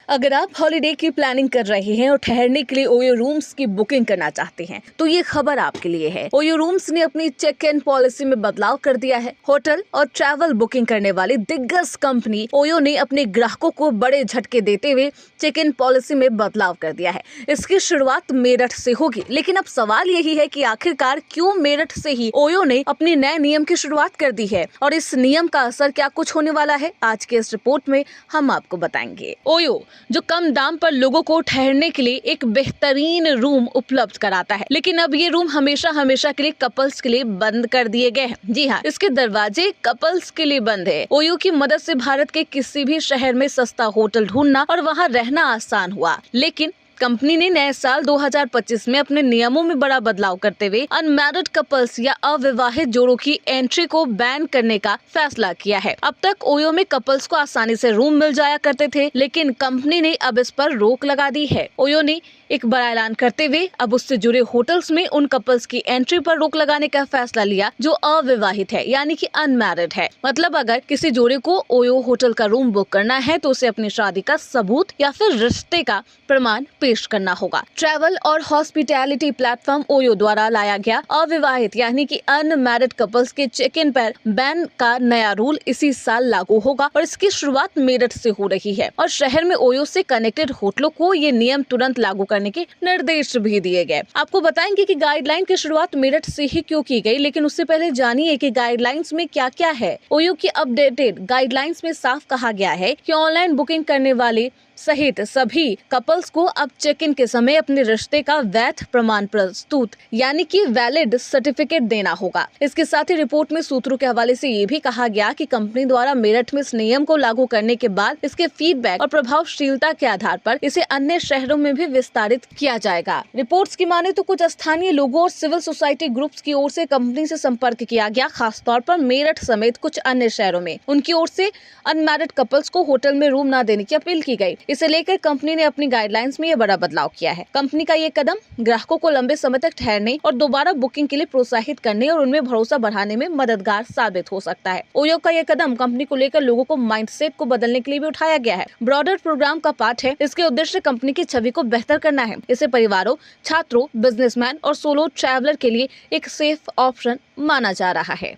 अगर आप हॉलिडे की प्लानिंग कर रहे हैं और ठहरने के लिए ओयो रूम्स की बुकिंग करना चाहते हैं तो ये खबर आपके लिए है। ओयो रूम्स ने अपनी चेक इन पॉलिसी में बदलाव कर दिया है। होटल और ट्रैवल बुकिंग करने वाली दिग्गज कंपनी ओयो ने अपने ग्राहकों को बड़े झटके देते हुए चेक इन पॉलिसी में बदलाव कर दिया है। इसकी शुरुआत मेरठ से होगी, लेकिन अब सवाल यही है कि आखिरकार क्यों मेरठ से ही ओयो ने अपने नए नियम की शुरुआत कर दी है और इस नियम का असर क्या कुछ होने वाला है, आज के इस रिपोर्ट में हम आपको बताएंगे। ओयो जो कम दाम पर लोगों को ठहरने के लिए एक बेहतरीन रूम उपलब्ध कराता है, लेकिन अब ये रूम हमेशा के लिए कपल्स के लिए बंद कर दिए गए हैं। जी हाँ, इसके दरवाजे कपल्स के लिए बंद है। ओयो की मदद से भारत के किसी भी शहर में सस्ता होटल ढूंढना और वहाँ रहना आसान हुआ, लेकिन कंपनी ने नए साल 2025 में अपने नियमों में बड़ा बदलाव करते हुए अनमैरिड कपल्स या अविवाहित जोड़ों की एंट्री को बैन करने का फैसला किया है। अब तक ओयो में कपल्स को आसानी से रूम मिल जाया करते थे, लेकिन कंपनी ने अब इस पर रोक लगा दी है। ओयो ने एक बड़ा ऐलान करते हुए अब उससे जुड़े होटल्स में उन कपल्स की एंट्री पर रोक लगाने का फैसला लिया जो अविवाहित है, यानी कि अनमैरिड है। मतलब अगर किसी जोड़े को ओयो होटल का रूम बुक करना है तो उसे अपनी शादी का सबूत या फिर रिश्ते का प्रमाण पेश करना होगा। ट्रैवल और हॉस्पिटैलिटी प्लेटफॉर्म ओयो द्वारा लाया गया अविवाहित यानी कि अनमैरिड कपल्स के चेक इन पर बैन का नया रूल इसी साल लागू होगा और इसकी शुरुआत मेरठ से हो रही है और शहर में ओयो से कनेक्टेड होटलों को ये नियम तुरंत लागू करने के निर्देश भी दिए गए। आपको बताएंगे कि गाइडलाइन की शुरुआत मेरठ से ही क्यों की गई, लेकिन उससे पहले जानिए कि गाइडलाइंस में क्या क्या है। ओयो की अपडेटेड गाइडलाइंस में साफ कहा गया है कि ऑनलाइन बुकिंग करने वाले सहित सभी कपल्स को अब चेक इन के समय अपने रिश्ते का वैध प्रमाण प्रस्तुत यानी कि वैलिड सर्टिफिकेट देना होगा। इसके साथ ही रिपोर्ट में सूत्रों के हवाले से ये भी कहा गया कि कंपनी द्वारा मेरठ में इस नियम को लागू करने के बाद इसके फीडबैक और प्रभावशीलता के आधार पर इसे अन्य शहरों में भी विस्तारित किया जाएगा। रिपोर्ट्स की माने तो कुछ स्थानीय लोगों और सिविल सोसाइटी ग्रुप्स की ओर से कंपनी से संपर्क किया गया, खासतौर पर मेरठ समेत कुछ अन्य शहरों में उनकी ओर से अनमैरिड कपल्स को होटल में रूम न देने की अपील की गई। इसे लेकर कंपनी ने अपनी गाइडलाइंस में यह बड़ा बदलाव किया है। कंपनी का ये कदम ग्राहकों को लंबे समय तक ठहरने और दोबारा बुकिंग के लिए प्रोत्साहित करने और उनमें भरोसा बढ़ाने में मददगार साबित हो सकता है। ओयो का ये कदम कंपनी को लेकर लोगों को माइंडसेट को बदलने के लिए भी उठाया गया है। ब्रॉडर प्रोग्राम का पार्ट है। इसके उद्देश्य कंपनी की छवि को बेहतर करना है। इसे परिवारों, छात्रों, बिजनेसमैन और सोलो ट्रैवलर के लिए एक सेफ ऑप्शन माना जा रहा है।